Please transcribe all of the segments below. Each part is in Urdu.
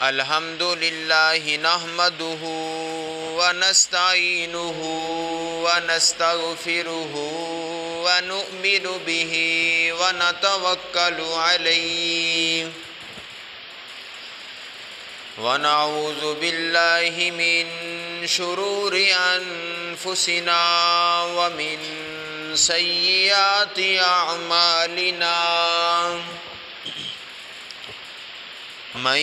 الحمد لله نحمده ونستعينه ونستغفره ونؤمن به ونتوكل عليه ونعوذ بالله من شرور أنفسنا ومن سيئات أعمالنا من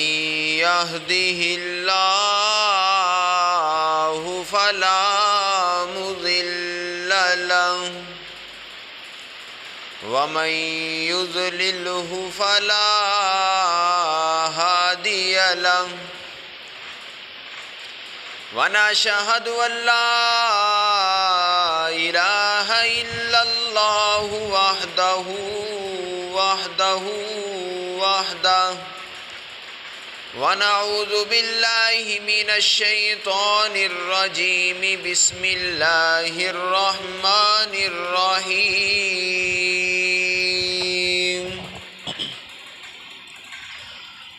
يهده الله فلا مضل له ومن يضلله فلا هادي له ونشهد أن لا إله إلا الله وحده ونعوذ بالله من الشيطان الرجيم بسم الله الرحمن الرحيم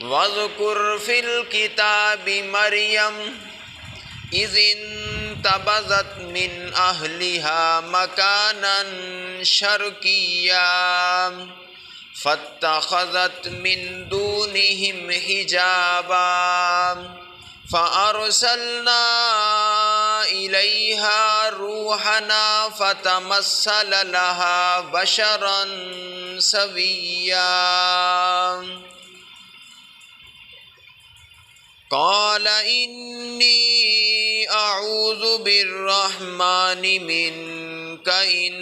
واذكر في الكتاب مريم إذ انتبذت من أهلها مكانا شرقيا فاتخذت من دونهم حجابا فأرسلنا إليها روحنا فتمثل لها بشرا سويا قال إني أعوذ بالرحمن منك إن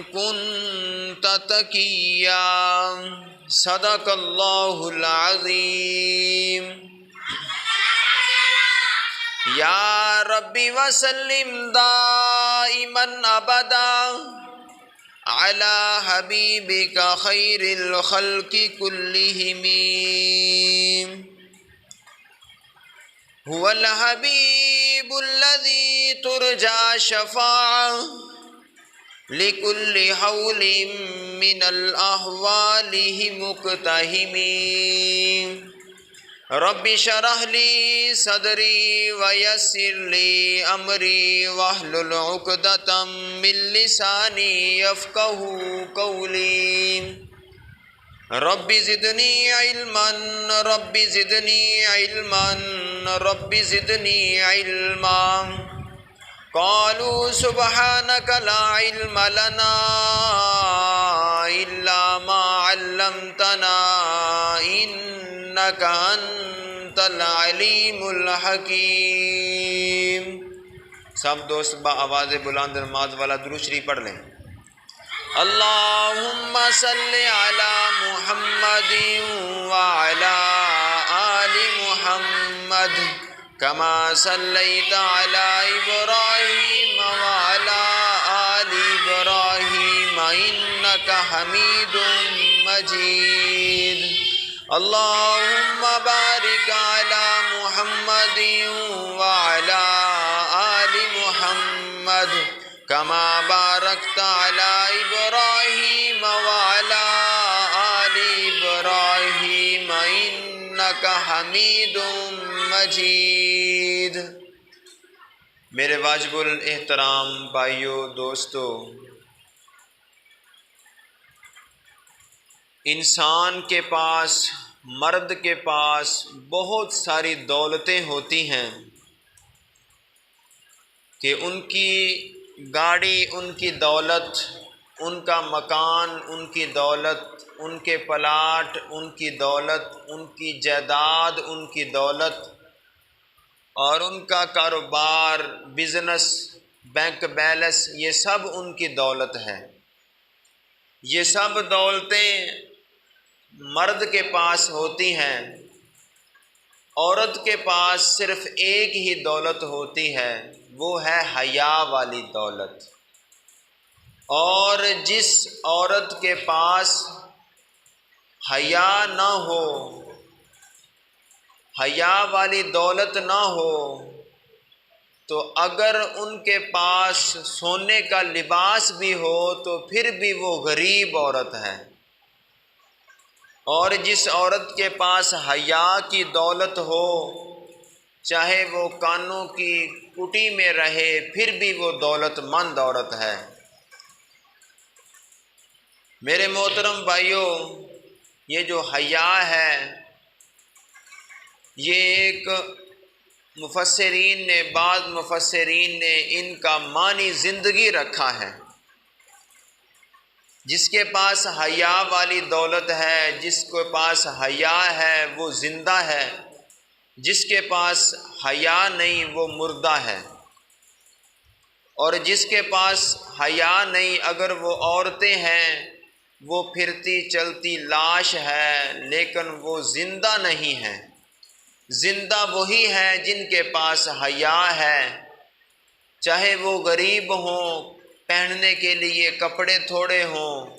كنت تقيا صدق الله العظيم يا ربي وسلم دائما أبدا على حبيبك خير الخلق كلهم هو الحبيب الذي ترجى شفاعة لكل حول من الأحوال مقتحم رب اشرح لي صدري ويسر لي أمري واحلل عقدة من لساني يفقه قولي رب زدني علما رب زدني علما رب زدني علما قالوا سبحانك لا علم لنا إلا ما علمتنا إنك أنت العليم الحكيم۔ سب دوست با آواز بلند نماز والا درود شریف پڑھ لیں۔ اللہم صلی علی محمد وعلی آل محمد کما صلیت علی ابراہیم وعلی آل ابراہیم انک حمید مجید۔ اللہم بارک علی محمد وعلی آل محمد کما بارکت علی ابراہیم وعلی آل ابراہیم انک حمید مجید۔ میرے واجب الاحترام بھائیو دوستو، انسان کے پاس، مرد کے پاس بہت ساری دولتیں ہوتی ہیں کہ ان کی گاڑی ان کی دولت، ان کا مکان ان کی دولت، ان کے پلاٹ ان کی دولت، ان کی جائیداد ان کی دولت، اور ان کا کاروبار، بزنس، بینک بیلنس، یہ سب ان کی دولت ہے۔ یہ سب دولتیں مرد کے پاس ہوتی ہیں، عورت کے پاس صرف ایک ہی دولت ہوتی ہے، وہ ہے حیا والی دولت۔ اور جس عورت کے پاس حیا نہ ہو، حیا والی دولت نہ ہو، تو اگر ان کے پاس سونے کا لباس بھی ہو تو پھر بھی وہ غریب عورت ہے۔ اور جس عورت کے پاس حیا کی دولت ہو، چاہے وہ کانوں کی کٹی میں رہے، پھر بھی وہ دولت مند عورت ہے۔ میرے محترم بھائیوں، یہ جو حیا ہے، یہ ایک بعض مفسرین نے ان کا معنی زندگی رکھا ہے۔ جس کے پاس حیا والی دولت ہے، جس کے پاس حیا ہے وہ زندہ ہے، جس کے پاس حیا نہیں وہ مردہ ہے۔ اور جس کے پاس حیا نہیں، اگر وہ عورتیں ہیں، وہ پھرتی چلتی لاش ہے، لیکن وہ زندہ نہیں ہے۔ زندہ وہی ہے جن کے پاس حیا ہے، چاہے وہ غریب ہوں، پہننے کے لیے کپڑے تھوڑے ہوں،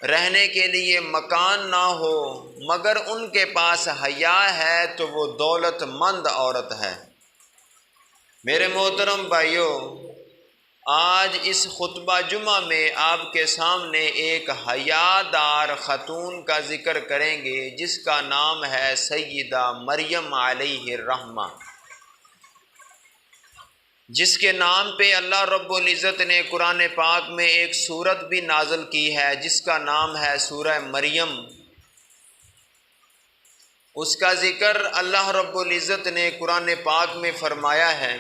رہنے کے لیے مکان نہ ہو، مگر ان کے پاس حیا ہے تو وہ دولت مند عورت ہے۔ میرے محترم بھائیوں، آج اس خطبہ جمعہ میں آپ کے سامنے ایک حیا دار خاتون کا ذکر کریں گے، جس کا نام ہے سیدہ مریم علیہ الرحمہ، جس کے نام پہ اللہ رب العزت نے قرآن پاک میں ایک سورت بھی نازل کی ہے، جس کا نام ہے سورہ مریم۔ اس کا ذکر اللہ رب العزت نے قرآن پاک میں فرمایا ہے۔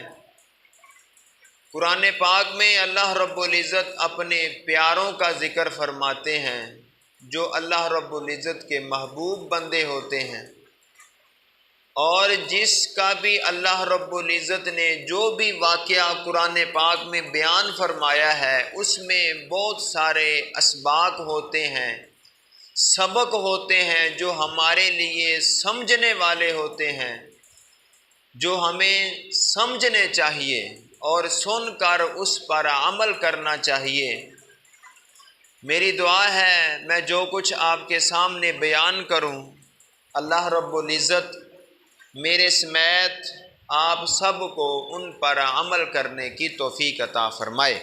قرآن پاک میں اللہ رب العزت اپنے پیاروں کا ذکر فرماتے ہیں، جو اللہ رب العزت کے محبوب بندے ہوتے ہیں، اور جس کا بھی اللہ رب العزت نے جو بھی واقعہ قرآن پاک میں بیان فرمایا ہے، اس میں بہت سارے اسباق ہوتے ہیں، سبق ہوتے ہیں، جو ہمارے لیے سمجھنے والے ہوتے ہیں، جو ہمیں سمجھنے چاہیے اور سن کر اس پر عمل کرنا چاہیے۔ میری دعا ہے میں جو کچھ آپ کے سامنے بیان کروں، اللہ رب العزت میرے سمیت آپ سب کو ان پر عمل کرنے کی توفیق عطا فرمائے۔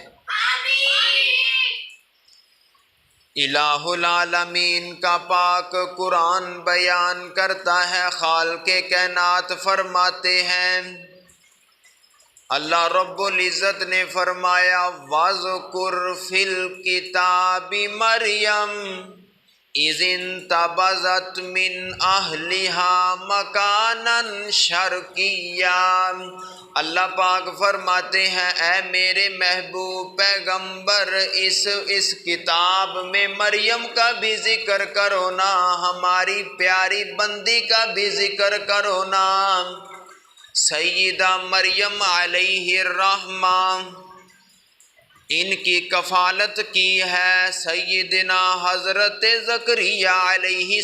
الہ العالمین کا پاک قرآن بیان کرتا ہے، خالق کائنات فرماتے ہیں، اللہ رب العزت نے فرمایا وَاذْكُرْ فِي الْكِتَابِ مریم اِذِ انتبذت من اہلہا مکانا شرقیا۔ اللہ پاک فرماتے ہیں اے میرے محبوب پیغمبر، اس کتاب میں مریم کا بھی ذکر کرو نا، ہماری پیاری بندی کا بھی ذکر کرو نا۔ سیدہ مریم علیہ الرحمہ، ان کی کفالت کی ہے سیدنا حضرت زکریا علیہ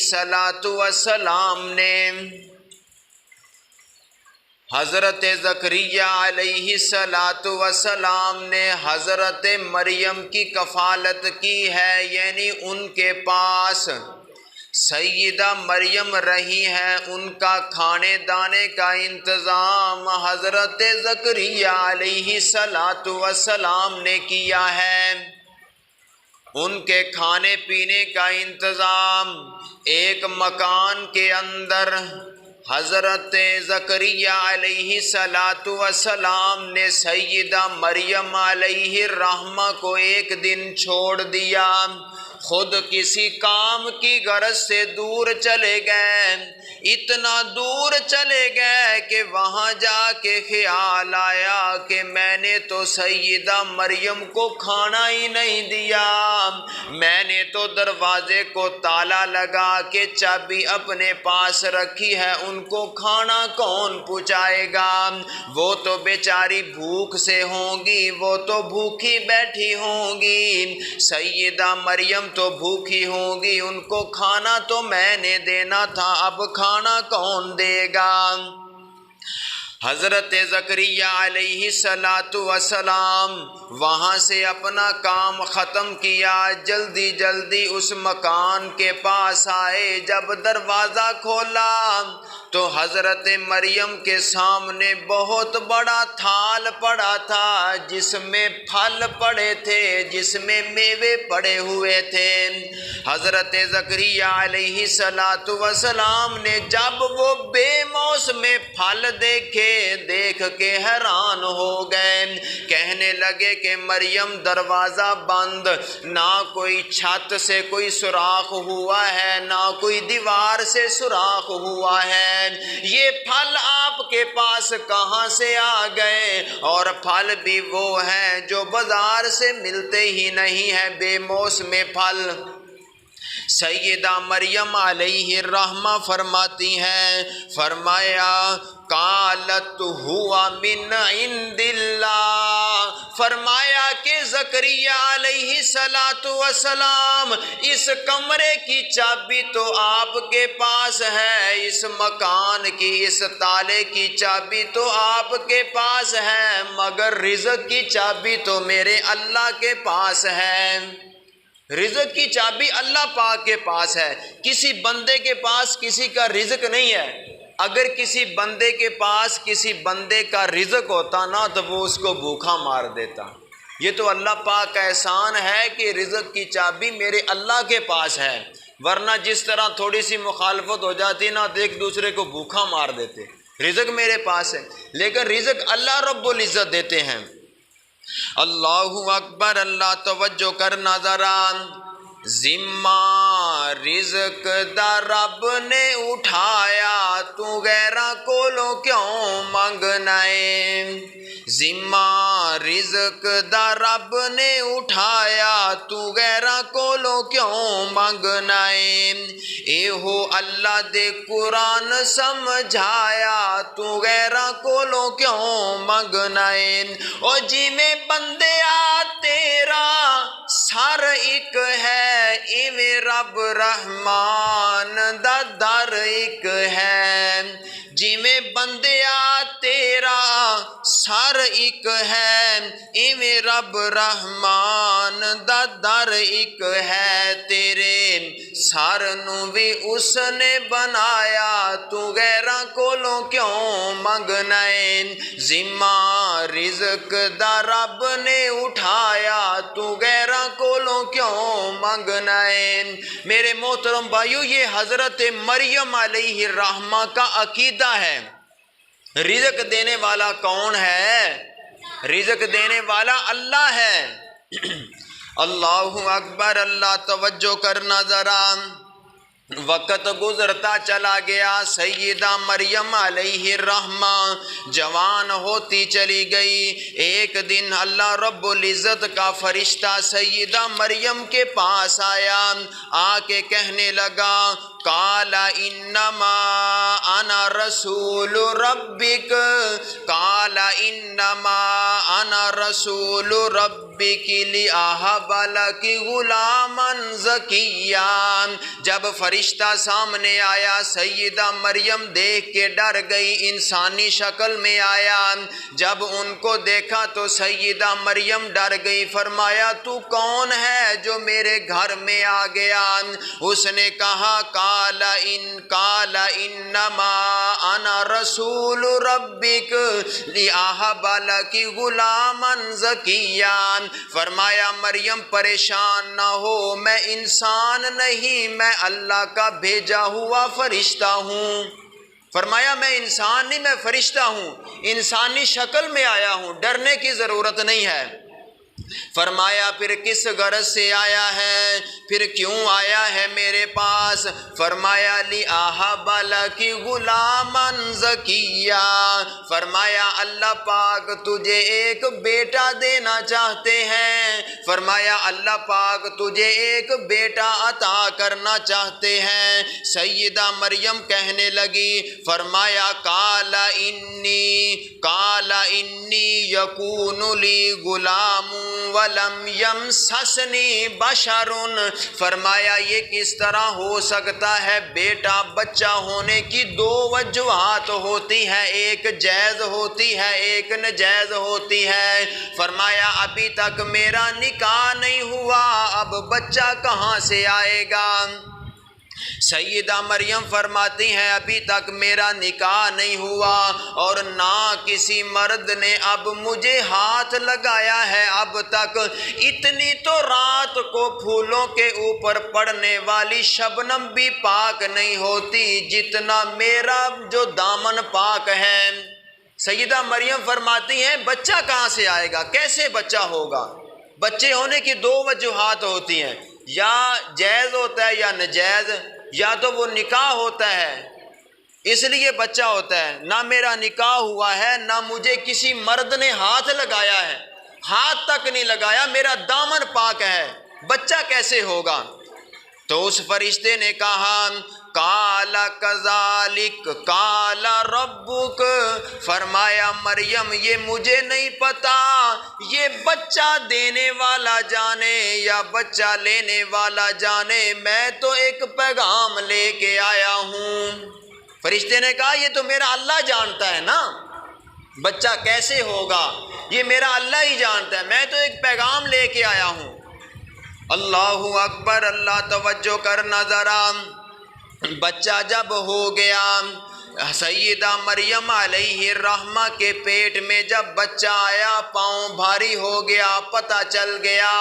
السلام نے۔ حضرت زکریا علیہ السلام نے حضرت مریم کی کفالت کی ہے، یعنی ان کے پاس سیدہ مریم رہی ہیں، ان کا کھانے دانے کا انتظام حضرت زکریا علیہ السلام نے کیا ہے۔ ان کے کھانے پینے کا انتظام ایک مکان کے اندر حضرت زکریا علیہ السلام نے سیدہ مریم علیہ الرحمہ کو ایک دن چھوڑ دیا، خود کسی کام کی غرض سے دور چلے گئے، اتنا دور چلے گئے کہ وہاں جا کے خیال آیا کہ میں نے تو سیدہ مریم کو کھانا ہی نہیں دیا، میں نے تو دروازے کو تالا لگا کے چابی اپنے پاس رکھی ہے، ان کو کھانا کون پہنچائے گا؟ وہ تو بیچاری بھوک سے ہوں گی، وہ تو بھوکی بیٹھی ہوں گی، سیدہ مریم تو بھوکی ہوں گی، ان کو کھانا تو میں نے دینا تھا، اب کھانا کون دے گا؟ حضرت زکریا علیہ السلام وہاں سے اپنا کام ختم کیا، جلدی جلدی اس مکان کے پاس آئے۔ جب دروازہ کھولا تو حضرت مریم کے سامنے بہت بڑا تھال پڑا تھا، جس میں پھل پڑے تھے، جس میں میوے پڑے ہوئے تھے۔ حضرت زکریا علیہ السلام نے جب وہ بے موسم پھل دیکھے، دیکھ کے حیران ہو گئے، کہنے لگے کہ مریم دروازہ بند، نہ کوئی چھت سے کوئی سوراخ ہوا ہے، نہ کوئی دیوار سے سوراخ ہوا ہے، یہ پھل آپ کے پاس کہاں سے آ گئے؟ اور پھل بھی وہ ہیں جو بازار سے ملتے ہی نہیں ہیں، بے موسم پھل۔ سیدہ مریم علیہ الرحمہ فرماتی ہیں، فرمایا قالت ہوا من عند اللہ، فرمایا کہ زکریا علیہ السلام اس کمرے کی چابی تو آپ کے پاس ہے، اس مکان کی، اس تالے کی چابی تو آپ کے پاس ہے، مگر رزق کی چابی تو میرے اللہ کے پاس ہے۔ رزق کی چابی اللہ پاک کے پاس ہے، کسی بندے کے پاس کسی کا رزق نہیں ہے۔ اگر کسی بندے کے پاس کسی بندے کا رزق ہوتا نا تو وہ اس کو بھوکا مار دیتا۔ یہ تو اللہ پاک کا احسان ہے کہ رزق کی چابی میرے اللہ کے پاس ہے، ورنہ جس طرح تھوڑی سی مخالفت ہو جاتی نا تو ایک دوسرے کو بھوکا مار دیتے۔ رزق میرے پاس ہے، لیکن رزق اللہ رب العزت دیتے ہیں۔ اللہ اکبر، اللہ توجہ کرنا ذرا۔ ذمہ رزق دا رب نے اٹھایا، تو غیرہ کولو کیوں منگنا ہے؟ ذمہ رزق دا رب نے اٹھایا، تو غیرہ کولو کیوں منگنا ہے؟ اے ہو اللہ دے قرآن سمجھایا، تو غیرہ کولو کیوں منگنا ہے؟ او جی میں بندیا تیرا سر ایک ہے، ایویں رب رحمان دا در ایک ہے۔ جی میں بندیا تیرا سر ایک ہے، ایویں رب رحمان دا در ایک ہے۔ تیرے سر نو بھی اس نے بنایا، تو غیرہ کولوں کیوں منگنا ہے؟ ذمہ رزق دا رب نے اٹھایا، تو غیرہ کولوں کیوں منگنا ہے؟ میرے محترم بھائیو، یہ حضرت مریم علیہ الرحمہ کا عقیدہ ہے۔ رزق دینے والا کون ہے؟ رزق دینے والا اللہ ہے۔ اللہ اکبر، اللہ توجہ کرنا ذرا۔ وقت گزرتا چلا گیا، سیدہ مریم علیہ الرحمہ جوان ہوتی چلی گئی۔ ایک دن اللہ رب العزت کا فرشتہ سیدہ مریم کے پاس آیا، آ کے کہنے لگا قال انما انا رسول ربک، قال انما انا رسول ربک لاہب لک غلاما زکیا۔ جب فرشتہ سامنے آیا، سیدہ مریم دیکھ کے ڈر گئی، انسانی شکل میں آیا۔ جب ان کو دیکھا تو سیدہ مریم ڈر گئی، فرمایا تو کون ہے جو میرے گھر میں آ گیا؟ اس نے کہا قال انما انا رسول ربک لاہب لک غلاما زکیا۔ فرمایا مریم پریشان نہ ہو، میں انسان نہیں، میں اللہ کا بھیجا ہوا فرشتہ ہوں۔ فرمایا میں انسان نہیں، میں فرشتہ ہوں، انسانی شکل میں آیا ہوں، ڈرنے کی ضرورت نہیں ہے۔ فرمایا پھر کس غرض سے آیا ہے، پھر کیوں آیا ہے میرے پاس؟ فرمایا لاہب لک غلاما زکیا۔ فرمایا اللہ پاک تجھے ایک بیٹا دینا چاہتے ہیں، فرمایا اللہ پاک تجھے ایک بیٹا عطا کرنا چاہتے ہیں۔ سیدہ مریم کہنے لگی، فرمایا قال انی یکون لی غلام ولم یمسسنی بشر، فرمایا یہ کس طرح ہو سکتا ہے؟ بیٹا بچہ ہونے کی دو وجوہات ہوتی ہیں، ایک جائز ہوتی ہے، ایک ناجائز ہوتی ہے۔ فرمایا ابھی تک میرا نکاح نہیں ہوا، اب بچہ کہاں سے آئے گا؟ سیدہ مریم فرماتی ہیں ابھی تک میرا نکاح نہیں ہوا اور نہ کسی مرد نے اب مجھے ہاتھ لگایا ہے اب تک۔ اتنی تو رات کو پھولوں کے اوپر پڑنے والی شبنم بھی پاک نہیں ہوتی جتنا میرا جو دامن پاک ہے۔ سیدہ مریم فرماتی ہیں بچہ کہاں سے آئے گا، کیسے بچہ ہوگا؟ بچے ہونے کی دو وجوہات ہوتی ہیں، یا جائز ہوتا ہے یا ناجائز، یا تو وہ نکاح ہوتا ہے اس لیے بچہ ہوتا ہے، نہ میرا نکاح ہوا ہے نہ مجھے کسی مرد نے ہاتھ لگایا ہے، ہاتھ تک نہیں لگایا، میرا دامن پاک ہے، بچہ کیسے ہوگا؟ تو اس فرشتے نے کہا قال کذالک قال ربک، فرمایا مریم یہ مجھے نہیں پتا، یہ بچہ دینے والا جانے یا بچہ لینے والا جانے، میں تو ایک پیغام لے کے آیا ہوں۔ فرشتے نے کہا یہ تو میرا اللہ جانتا ہے نا، بچہ کیسے ہوگا یہ میرا اللہ ہی جانتا ہے، میں تو ایک پیغام لے کے آیا ہوں۔ اللہ اکبر، اللہ توجہ کرنا ذرا۔ بچہ جب ہو گیا، سیدہ مریم علیہ الرحمہ کے پیٹ میں جب بچہ آیا پاؤں بھاری ہو گیا، پتہ چل گیا،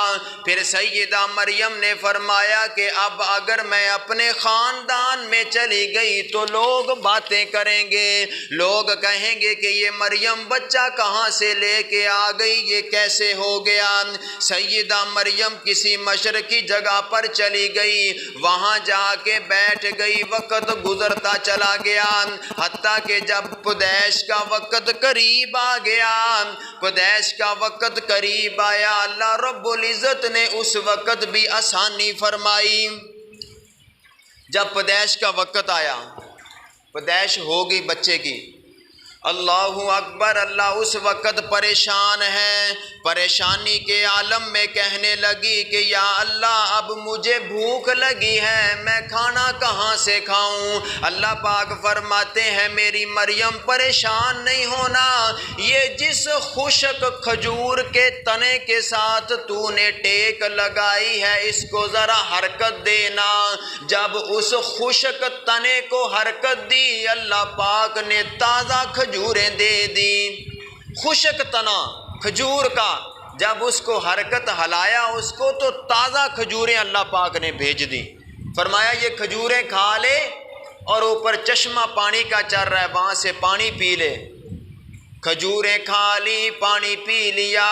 پھر سیدہ مریم نے فرمایا کہ اب اگر میں اپنے خاندان میں چلی گئی تو لوگ باتیں کریں گے، لوگ کہیں گے کہ یہ مریم بچہ کہاں سے لے کے آ گئی، یہ کیسے ہو گیا۔ سیدہ مریم کسی مشرقی جگہ پر چلی گئی، وہاں جا کے بیٹھ گئی، وقت گزرتا چلا گیا، حتیٰ کہ جب پیدائش کا وقت قریب آ گیا، پیدائش کا وقت قریب آیا، اللہ رب العزت نے اس وقت بھی آسانی فرمائی۔ جب پیدائش کا وقت آیا، پیدائش ہوگی بچے کی، اللہ اکبر، اللہ اس وقت پریشان ہے، پریشانی کے عالم میں کہنے لگی کہ یا اللہ اب مجھے بھوک لگی ہے، میں کھانا کہاں سے کھاؤں؟ اللہ پاک فرماتے ہیں میری مریم پریشان نہیں ہونا، یہ جس خشک کھجور کے تنے کے ساتھ تو نے ٹیک لگائی ہے اس کو ذرا حرکت دینا۔ جب اس خشک تنے کو حرکت دی، اللہ پاک نے تازہ کھجوریں دے دی۔ خشک تنا کھجور کا جب اس کو حرکت ہلایا اس کو تو تازہ کھجوریں اللہ پاک نے بھیج دی، فرمایا یہ کھجوریں کھا لے اور اوپر چشمہ پانی کا چل رہا ہے وہاں سے پانی پی لے۔ کھجوریں کھا لی، پانی پی لیا۔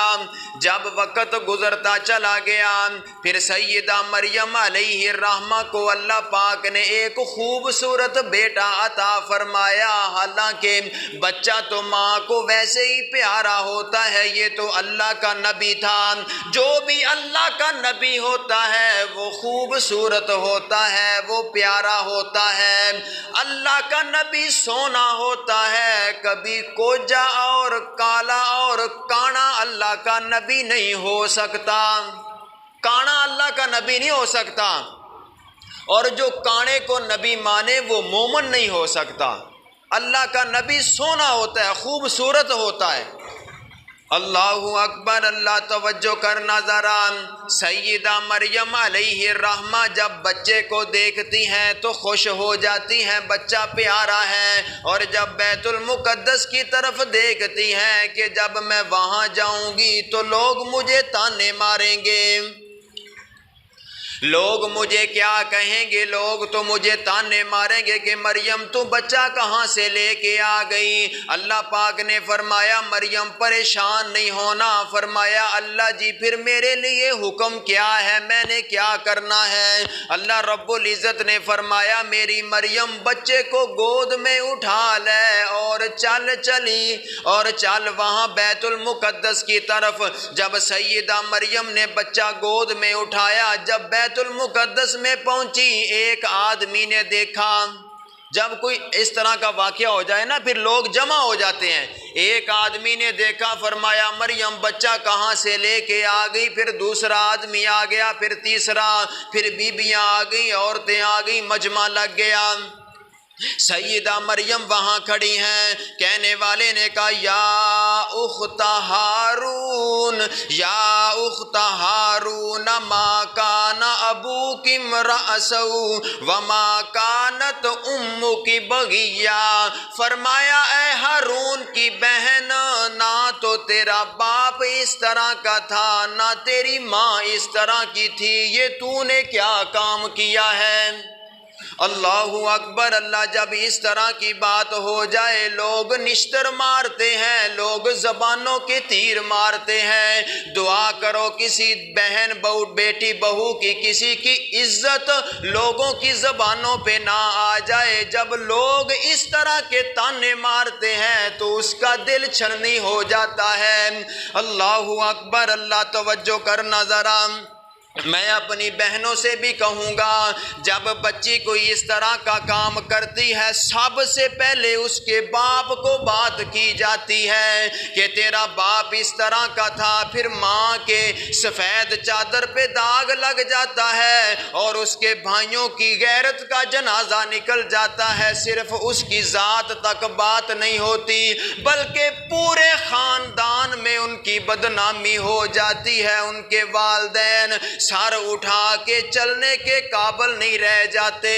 جب وقت گزرتا چلا گیا، پھر سیدہ مریم علیہ الرحمہ کو اللہ پاک نے ایک خوبصورت بیٹا عطا فرمایا، حالانکہ بچہ تو ماں کو ویسے ہی پیارا ہوتا ہے، یہ تو اللہ کا نبی تھا، جو بھی اللہ کا نبی ہوتا ہے وہ خوبصورت ہوتا ہے، وہ پیارا ہوتا ہے۔ اللہ کا نبی سونا ہوتا ہے، کبھی کوجا اور کالا اور کانا اللہ کا نبی نہیں ہو سکتا، کانا اللہ کا نبی نہیں ہو سکتا، اور جو کانے کو نبی مانے وہ مومن نہیں ہو سکتا۔ اللہ کا نبی سونا ہوتا ہے، خوبصورت ہوتا ہے۔ اللہ اکبر، اللہ توجہ کرنا ذرا۔ سیدہ مریم علیہ الرحمہ جب بچے کو دیکھتی ہیں تو خوش ہو جاتی ہیں، بچہ پیارا ہے، اور جب بیت المقدس کی طرف دیکھتی ہیں کہ جب میں وہاں جاؤں گی تو لوگ مجھے تانے ماریں گے، لوگ مجھے کیا کہیں گے، لوگ تو مجھے تانے ماریں گے کہ مریم تو بچہ کہاں سے لے کے آ گئی۔ اللہ پاک نے فرمایا مریم پریشان نہیں ہونا، فرمایا اللہ جی پھر میرے لیے حکم کیا ہے، میں نے کیا کرنا ہے؟ اللہ رب العزت نے فرمایا میری مریم بچے کو گود میں اٹھا لے اور چلی اور چل وہاں بیت المقدس کی طرف۔ جب سیدہ مریم نے بچہ گود میں اٹھایا، جب بیت المقدس میں پہنچی، ایک آدمی نے دیکھا جب کوئی اس طرح کا واقعہ ہو جائے نا پھر لوگ جمع ہو جاتے ہیں۔ ایک آدمی نے دیکھا، فرمایا مریم بچہ کہاں سے لے کے آ گئی، پھر دوسرا آدمی آ گیا، پھر تیسرا، پھر بیویاں آ گئیں، عورتیں آ گئیں، مجمع لگ گیا۔ سیدہ مریم وہاں کھڑی ہیں، کہنے والے نے کہا یا اخت ہارون، یا اخت ہارون ما کان ابوک امرأ سوء وما کانت امک بغیا، فرمایا اے ہارون کی بہن، نہ تو تیرا باپ اس طرح کا تھا نہ تیری ماں اس طرح کی تھی، یہ تو نے کیا کام کیا ہے؟ اللہ اکبر۔ اللہ جب اس طرح کی بات ہو جائے لوگ نشتر مارتے ہیں، لوگ زبانوں کے تیر مارتے ہیں۔ دعا کرو کسی بہن بہو بیٹی بہو کی کسی کی عزت لوگوں کی زبانوں پہ نہ آ جائے۔ جب لوگ اس طرح کے تانے مارتے ہیں تو اس کا دل چھلنی ہو جاتا ہے۔ اللہ اکبر۔ اللہ توجہ کرنا ذرا، میں اپنی بہنوں سے بھی کہوں گا جب بچی کوئی اس طرح کا کام کرتی ہے سب سے پہلے اس کے باپ کو بات کی جاتی ہے کہ تیرا باپ اس طرح کا تھا، پھر ماں کے سفید چادر پہ داغ لگ جاتا ہے اور اس کے بھائیوں کی غیرت کا جنازہ نکل جاتا ہے۔ صرف اس کی ذات تک بات نہیں ہوتی بلکہ پورے خاندان میں ان کی بدنامی ہو جاتی ہے، ان کے والدین سر اٹھا کے چلنے کے قابل نہیں رہ جاتے۔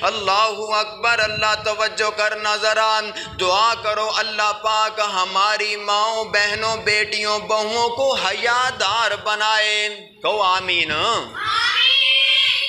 اللہ اکبر۔ اللہ توجہ کرنا ذرا، دعا کرو اللہ پاک ہماری ماؤں بہنوں بیٹیوں بہوؤں کو حیادار بنائے، کہو آمین۔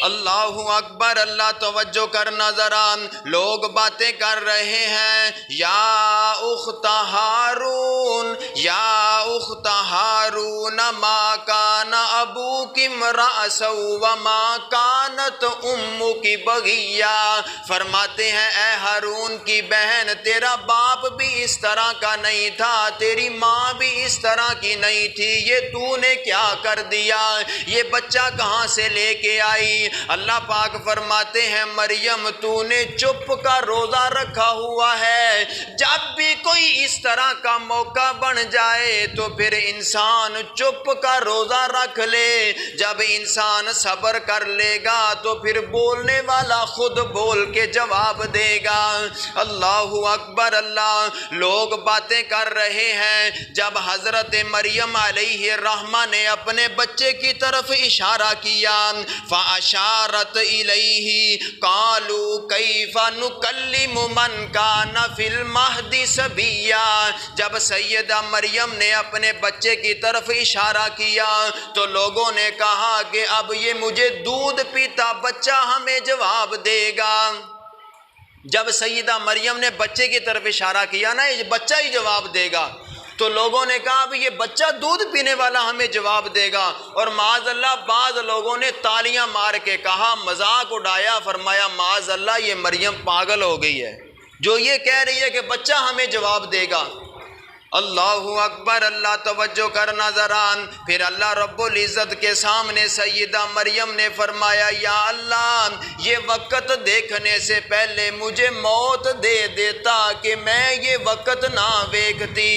اللہ اکبر۔ اللہ توجہ کرنا ذرا، لوگ باتیں کر رہے ہیں یا اخت ہارون، یا اخت ہارون ما کان ابوک امرأ سوء وما کانت امک بغیا، فرماتے ہیں اے ہارون کی بہن تیرا باپ بھی اس طرح کا نہیں تھا، تیری ماں بھی اس طرح کی نہیں تھی، یہ تو نے کیا کر دیا، یہ بچہ کہاں سے لے کے آئی؟ اللہ پاک فرماتے ہیں مریم تو نے چپ کا روزہ رکھا ہوا ہے۔ جب بھی کوئی اس طرح کا موقع بن جائے تو پھر انسان چپ کا روزہ رکھ لے، جب انسان صبر کر لے گا تو پھر بولنے والا خود بول کے جواب دے گا۔ اللہ اکبر۔ اللہ لوگ باتیں کر رہے ہیں جب حضرت مریم علیہ الرحمہ نے اپنے بچے کی طرف اشارہ کیا فاشارت الیہ قالوا کیف نکلم من کان فی المہد صبیا، جب سیدہ مریم نے اپنے بچے کی طرف اشارہ کیا تو لوگوں نے کہا کہ اب یہ مجھے دودھ پیتا بچہ ہمیں جواب دے گا۔ جب سیدہ مریم نے بچے کی طرف اشارہ کیا نا یہ بچہ ہی جواب دے گا تو لوگوں نے کہا اب یہ بچہ دودھ پینے والا ہمیں جواب دے گا، اور معاذ اللہ بعض لوگوں نے تالیاں مار کے کہا، مذاق اڑایا، فرمایا معاذ اللہ یہ مریم پاگل ہو گئی ہے جو یہ کہہ رہی ہے کہ بچہ ہمیں جواب دے گا۔ اللہ اکبر۔ اللہ توجہ کرنا ذرا، پھر اللہ رب العزت کے سامنے سیدہ مریم نے فرمایا یا اللہ یہ وقت دیکھنے سے پہلے مجھے موت دے دیتا کہ میں یہ وقت نہ دیکھتی،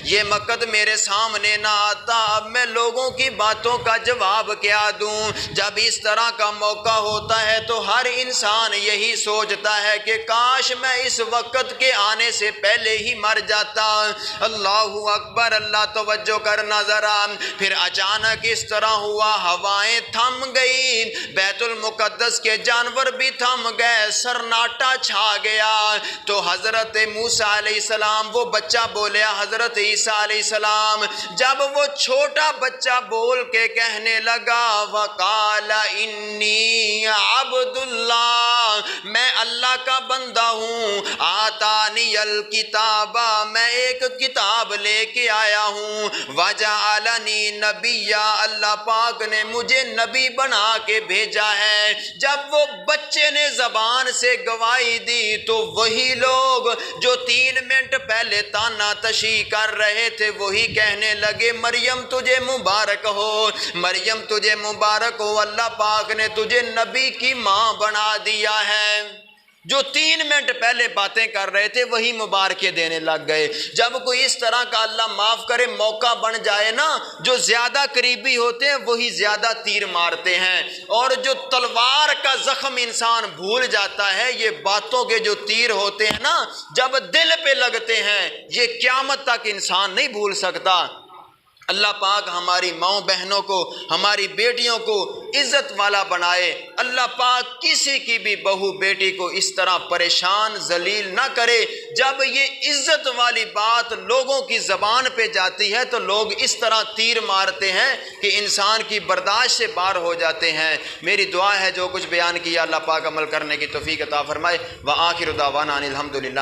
یہ وقت میرے سامنے نہ آتا، اب میں لوگوں کی باتوں کا جواب کیا دوں؟ جب اس طرح کا موقع ہوتا ہے تو ہر انسان یہی سوچتا ہے کہ کاش میں اس وقت کے آنے سے پہلے ہی مر جاتا۔ اللہ اکبر۔ اللہ توجہ کرنا ذرا، پھر اچانک اس طرح ہوا ہوائیں تھم گئی، بیت المقدس کے جانور بھی تھم گئے، سناٹا چھا گیا، تو حضرت موسیٰ علیہ السلام وہ بچہ بولیا، حضرت عیسیٰ علیہ السلام جب وہ چھوٹا بچہ بول کے کہنے لگا وقال انی عبد اللہ، میں اللہ کا بندہ ہوں، آتانی الکتاب، میں ایک کتاب لے کے آیا ہوں، وجعلنی نبیا، اللہ پاک نے مجھے نبی بنا کے بھیجا ہے، جب وہ بچے نے زبان سے گواہی دی تو وہی لوگ جو 3 منٹ پہلے تانا تشی کر رہے تھے وہی کہنے لگے مریم تجھے مبارک ہو، مریم تجھے مبارک ہو، اللہ پاک نے تجھے نبی کی ماں بنا دیا ہے۔ جو 3 منٹ پہلے باتیں کر رہے تھے وہی مبارکیں دینے لگ گئے۔ جب کوئی اس طرح کا اللہ معاف کرے موقع بن جائے نا، جو زیادہ قریبی ہوتے ہیں وہی زیادہ تیر مارتے ہیں، اور جو تلوار کا زخم انسان بھول جاتا ہے، یہ باتوں کے جو تیر ہوتے ہیں نا جب دل پہ لگتے ہیں یہ قیامت تک انسان نہیں بھول سکتا۔ اللہ پاک ہماری ماؤں بہنوں کو، ہماری بیٹیوں کو عزت والا بنائے۔ اللہ پاک کسی کی بھی بہو بیٹی کو اس طرح پریشان ذلیل نہ کرے۔ جب یہ عزت والی بات لوگوں کی زبان پہ جاتی ہے تو لوگ اس طرح تیر مارتے ہیں کہ انسان کی برداشت سے باہر ہو جاتے ہیں۔ میری دعا ہے جو کچھ بیان کیا اللہ پاک عمل کرنے کی توفیق عطا فرمائے۔ وآخر دعوانا ان الحمدللہ۔